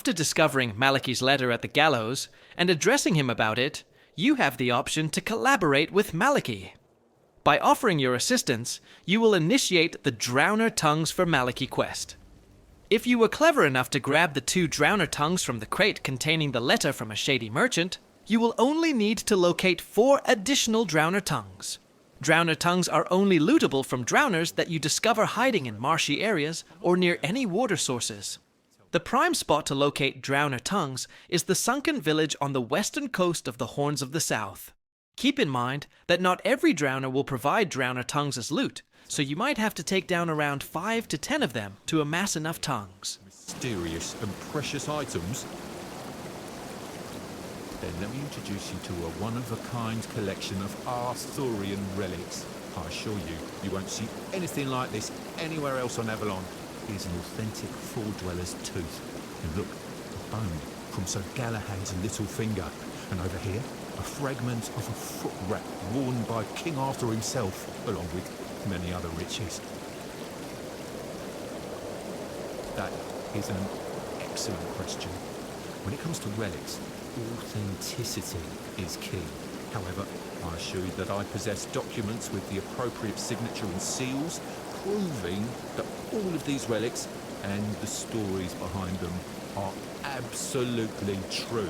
After discovering Malachy's letter at the gallows and addressing him about it, you have the option to collaborate with Malachy. By offering your assistance, you will initiate the Drowner Tongues for Malachy quest. If you were clever enough to grab the 2 Drowner Tongues from the crate containing the letter from a shady merchant, you will only need to locate 4 additional Drowner Tongues. Drowner Tongues are only lootable from drowners that you discover hiding in marshy areas or near any water sources. The prime spot to locate Drowner Tongues is the Sunken Village on the western coast of the Horns of the South. Keep in mind that not every drowner will provide Drowner Tongues as loot, so you might have to take down around 5 to 10 of them to amass enough tongues. Mysterious and precious items? Then let me introduce you to a one-of-a-kind collection of Arthurian relics. I assure you, you won't see anything like this anywhere else on Avalon. Here's an authentic Four-Dweller's tooth. And look, a bone from Sir Galahad's little finger. And over here, a fragment of a foot wrap worn by King Arthur himself, along with many other riches. That is an excellent question. When it comes to relics, authenticity is key. However, I assure you that I possess documents with the appropriate signature and seals, proving that all of these relics and the stories behind them are absolutely true.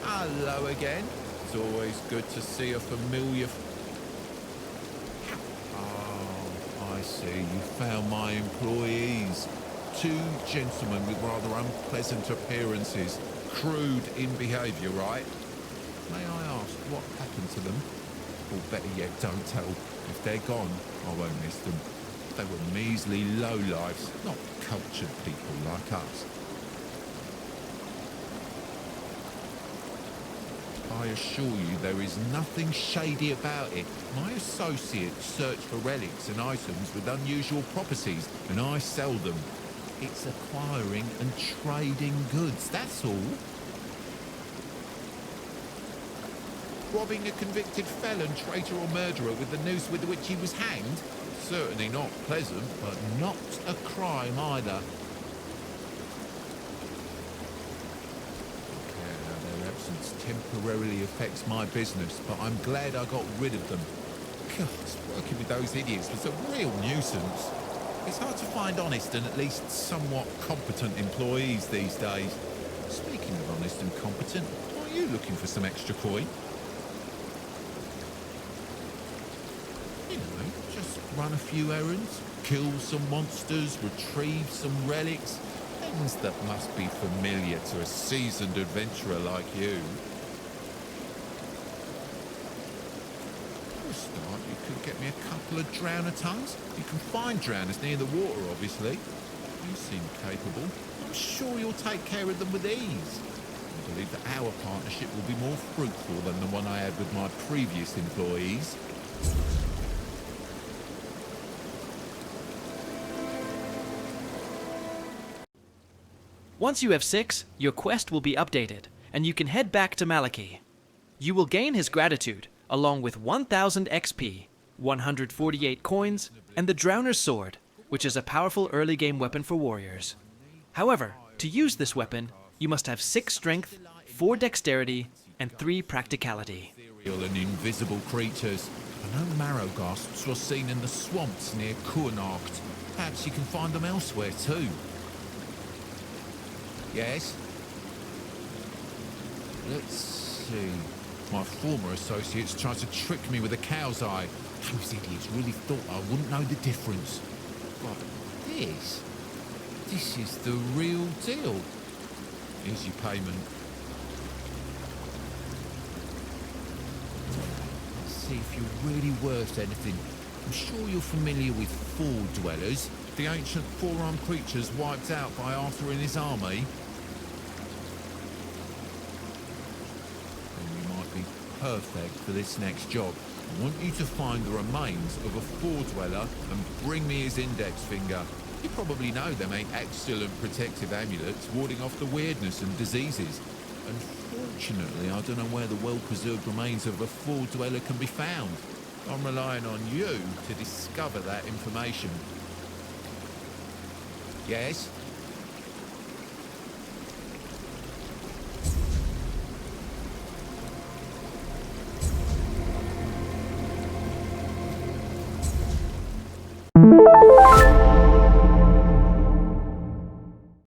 Hello again. It's always good to see a familiar... Oh, I see. You found my employees. 2 gentlemen with rather unpleasant appearances. Crude in behaviour, right? May I ask what happened to them? Or better yet, don't tell. If they're gone, I won't miss them. They were measly lowlifes, not cultured people like us. I assure you there is nothing shady about it. My associates search for relics and items with unusual properties, and I sell them. It's acquiring and trading goods, that's all. Robbing a convicted felon, traitor or murderer with the noose with which he was hanged? Certainly not pleasant, but not a crime either. Temporarily affects my business, but I'm glad I got rid of them. God, working with those idiots was a real nuisance. It's hard to find honest and at least somewhat competent employees these days. Speaking of honest and competent, are you looking for some extra coin? You know, just run a few errands, kill some monsters, retrieve some relics. Things that must be familiar to a seasoned adventurer like you. For a start, you could get me a couple of Drowner Tongues. You can find drowners near the water, obviously. You seem capable. I'm sure you'll take care of them with ease. I believe that our partnership will be more fruitful than the one I had with my previous employees. Once you have 6, your quest will be updated, and you can head back to Malachy. You will gain his gratitude, along with 1000 XP, 148 coins, and the Drowner's Sword, which is a powerful early game weapon for warriors. However, to use this weapon, you must have 6 strength, 4 dexterity, and 3 practicality. And invisible creatures. I know marrow gasps were seen in the swamps near Kuhnarkt. Perhaps you can find them elsewhere too. Yes? Let's see. My former associates tried to trick me with a cow's eye. Those idiots really thought I wouldn't know the difference. But this is the real deal. Here's your payment. Let's see if you're really worth anything. I'm sure you're familiar with Four-Dwellers, the ancient four-armed creatures wiped out by Arthur and his army. And you might be perfect for this next job. I want you to find the remains of a Four-Dweller and bring me his index finger. You probably know they make excellent protective amulets warding off the weirdness and diseases. Unfortunately, I don't know where the well-preserved remains of a Four-Dweller can be found. I'm relying on you to discover that information. Yes,